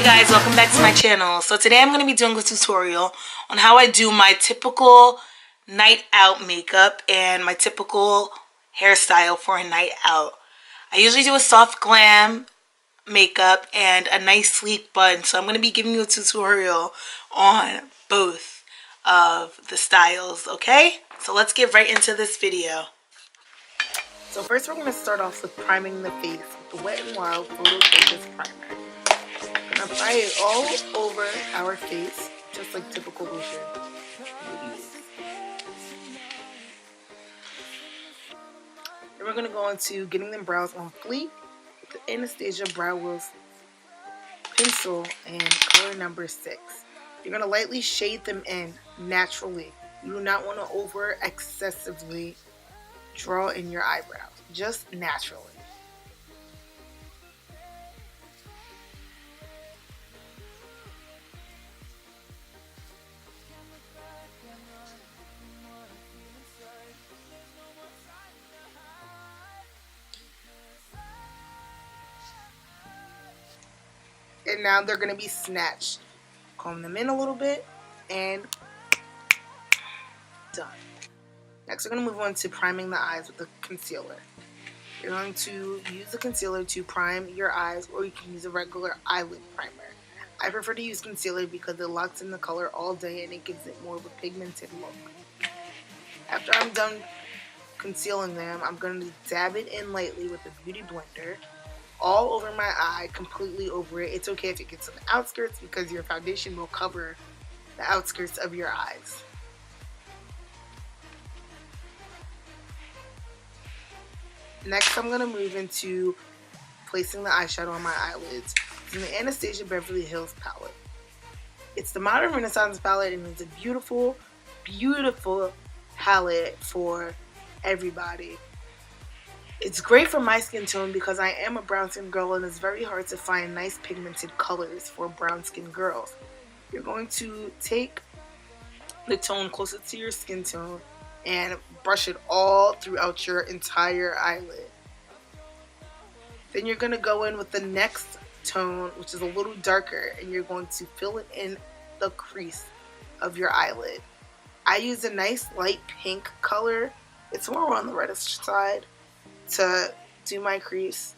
Guys, welcome back to my channel. So today I'm going to be doing a tutorial on how I do my typical night out makeup and my typical hairstyle for a night out. I usually do a soft glam makeup and a nice sleek bun, so I'm going to be giving you a tutorial on both of the styles, okay? So let's get right into this video. So first we're going to start off with priming the face with the Wet n Wild Photo Focus Primer. I'm going to apply it all over our face, just like typical lotion. Then we're going to go into getting them brows on fleek with the Anastasia BrowWiz pencil and color number 6. You're going to lightly shade them in naturally. You do not want to over excessively draw in your eyebrows, just naturally. And now they're going to be snatched. Comb them in a little bit and done. Next, we're going to move on to priming the eyes with the concealer. You're going to use the concealer to prime your eyes, or you can use a regular eyelid primer. I prefer to use concealer because it locks in the color all day and it gives it more of a pigmented look. After I'm done concealing them, I'm going to dab it in lightly with a beauty blender all over my eye, completely over it. It's okay if it gets on the outskirts because your foundation will cover the outskirts of your eyes. Next, I'm going to move into placing the eyeshadow on my eyelids using the Anastasia Beverly Hills palette. It's the Modern Renaissance palette, and it's a beautiful, beautiful palette for everybody. It's great for my skin tone because I am a brown skin girl and it's very hard to find nice pigmented colors for brown skin girls. You're going to take the tone closer to your skin tone and brush it all throughout your entire eyelid. Then you're going to go in with the next tone, which is a little darker, and you're going to fill it in the crease of your eyelid. I use a nice light pink color. It's more on the reddish side to do my crease.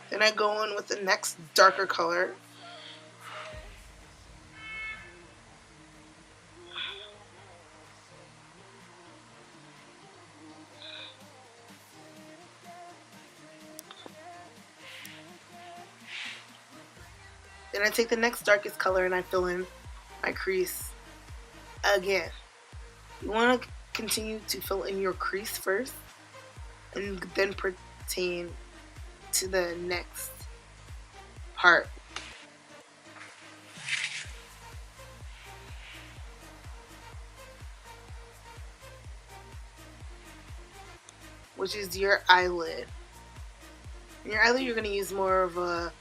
Then I go in with the next darker color. Then I take the next darkest color and I fill in my crease again. You want to continue to fill in your crease first and then pertain to the next part. Which is your eyelid. In your eyelid, you're going to use more of a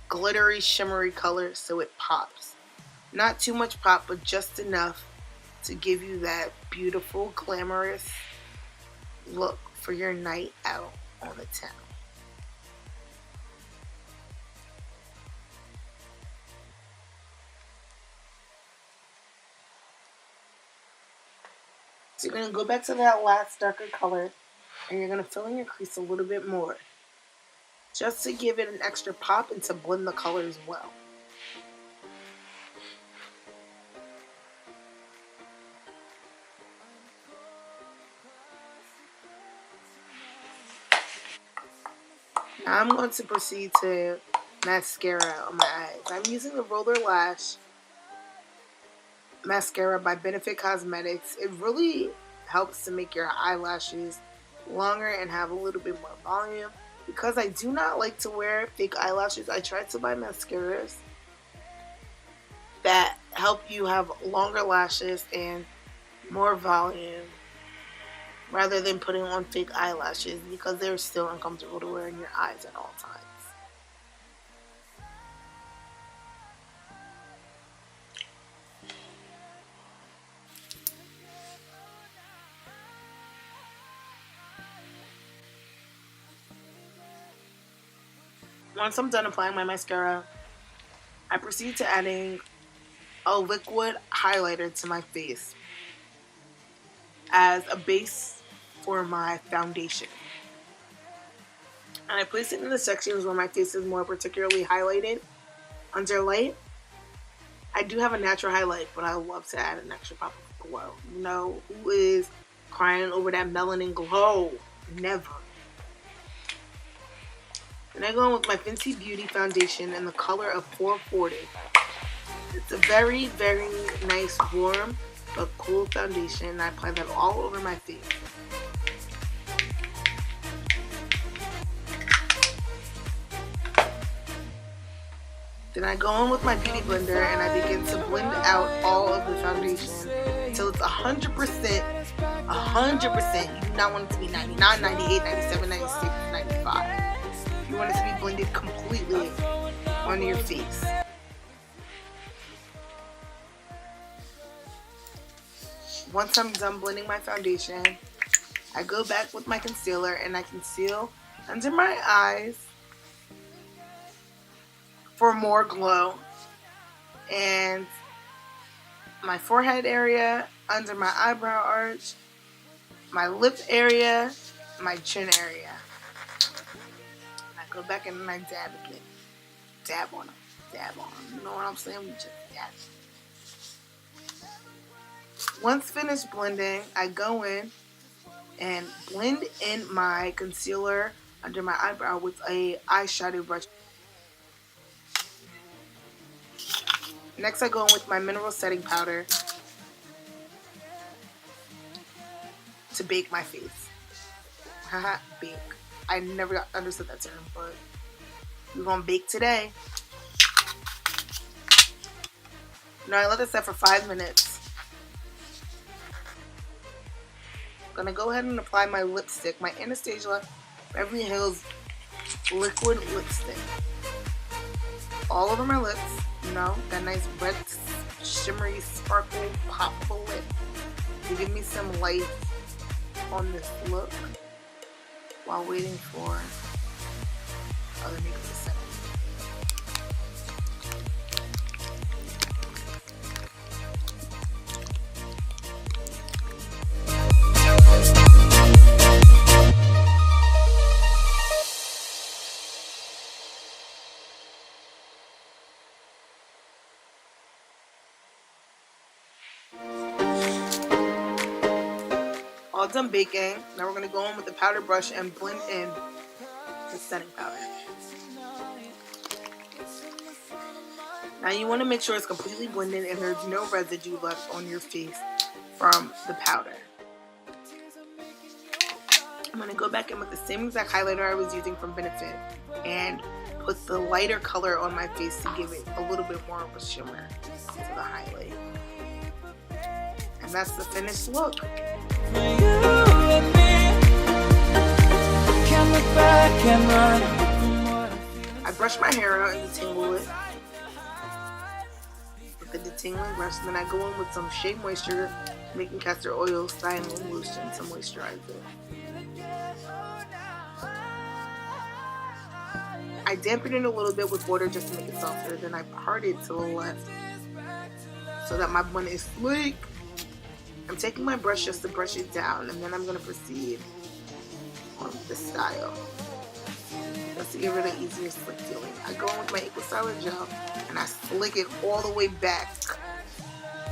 glittery, shimmery color so it pops. Not too much pop, but just enough to give you that beautiful, glamorous look for your night out on the town. So you're going to go back to that last darker color and you're going to fill in your crease a little bit more, just to give it an extra pop and to blend the colors well. Now I'm going to proceed to mascara on my eyes. I'm using the Roller Lash mascara by Benefit Cosmetics. It really helps to make your eyelashes longer and have a little bit more volume. Because I do not like to wear fake eyelashes, I try to buy mascaras that help you have longer lashes and more volume rather than putting on fake eyelashes because they're still uncomfortable to wear in your eyes at all times. Once I'm done applying my mascara, I proceed to adding a liquid highlighter to my face as a base for my foundation. And I place it in the sections where my face is more particularly highlighted under light. I do have a natural highlight, but I love to add an extra pop of glow. You know, who is crying over that melanin glow? Never. And I go in with my Fenty Beauty foundation in the color of 440. It's a very, very nice, warm, but cool foundation. And I apply that all over my face. Then I go in with my beauty blender and I begin to blend out all of the foundation until it's 100%. 100%. You do not want it to be 99, 98, 97, 96, 95. You want it to be blended completely on your face. Once I'm done blending my foundation, I go back with my concealer and I conceal under my eyes for more glow, and my forehead area, under my eyebrow arch, my lip area, my chin area. Go back and I dab again. Dab on them. Dab on them. You know what I'm saying? We just dab. Once finished blending, I go in and blend in my concealer under my eyebrow with a eyeshadow brush. Next, I go in with my mineral setting powder to bake my face. Haha, bake. I never understood that term, but we're gonna bake today. Now I let this set for 5 minutes. I'm gonna go ahead and apply my lipstick, my Anastasia Beverly Hills liquid lipstick, all over my lips. You know, that nice red, shimmery, sparkle pop of a lip to give me some life on this look, while waiting for other makeup to set. All done baking. Now we're going to go in with the powder brush and blend in the setting powder. Now you want to make sure it's completely blended and there's no residue left on your face from the powder. I'm going to go back in with the same exact highlighter I was using from Benefit and put the lighter color on my face to give it a little bit more of a shimmer to the highlight. And that's the finished look. I brush my hair out and detangle it with the detangling brush, and then I go in with some Shea Moisture Making Castor Oil Styling Lotion to moisturize it. I dampen it a little bit with water just to make it softer, then I part it to the left so that my bun is sleek. I'm taking my brush just to brush it down, and then I'm going to proceed on the style. Just to give it an easier slick feeling. I go in with my Equal Styler gel, and I slick it all the way back.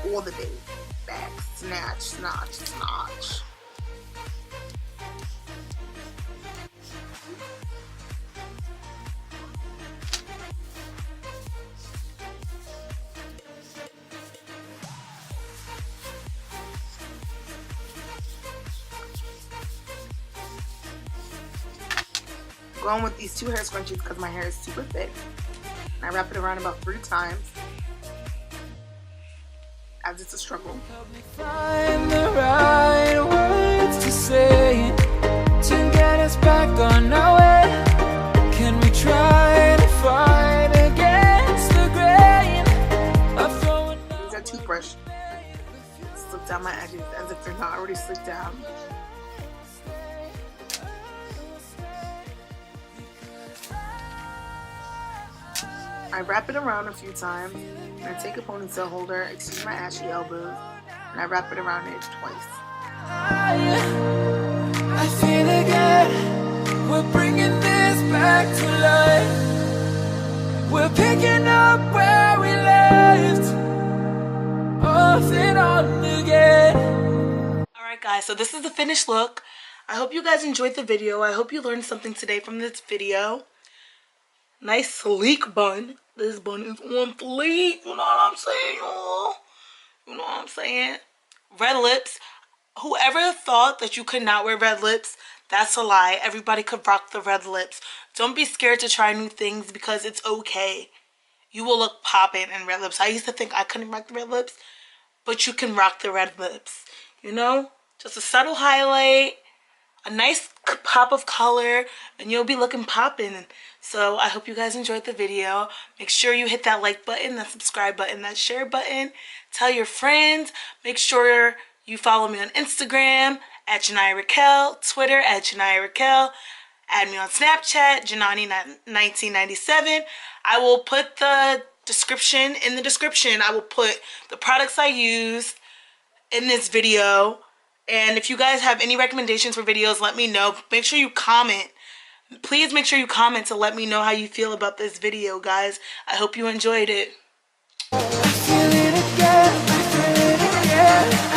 All the way back. Snatch, snatch, snatch. Going with these 2 hair scrunchies because my hair is super thick. And I wrap it around about 3 times, as it's a struggle. Help me find the right words to say. down my edges as if they're not already slicked down. I wrap it around a few times, and I take a ponytail holder, excuse my ashy elbows, and I wrap it around it twice. I feel again, we're bringing this back to life. We're picking up where we left, off and on again. Alright guys, so this is the finished look. I hope you guys enjoyed the video. I hope you learned something today from this video. Nice sleek bun. This bun is on fleek. You know what I'm saying, y'all? You know what I'm saying? Red lips. Whoever thought that you could not wear red lips, that's a lie. Everybody could rock the red lips. Don't be scared to try new things because it's okay. You will look poppin' in red lips. I used to think I couldn't rock the red lips, but you can rock the red lips. You know? Just a subtle highlight, a nice pop of color, and you'll be looking poppin'. So I hope you guys enjoyed the video. Make sure you hit that like button, that subscribe button, that share button. Tell your friends. Make sure you follow me on Instagram at Janiyah Raquel, Twitter at Janiyah Raquel. Add me on Snapchat, Janani1997. I will put the description in the description. I will put the products I used in this video. And if you guys have any recommendations for videos, let me know. Make sure you comment. Please make sure you comment to let me know how you feel about this video, guys. I hope you enjoyed it. I feel it again, I feel it again.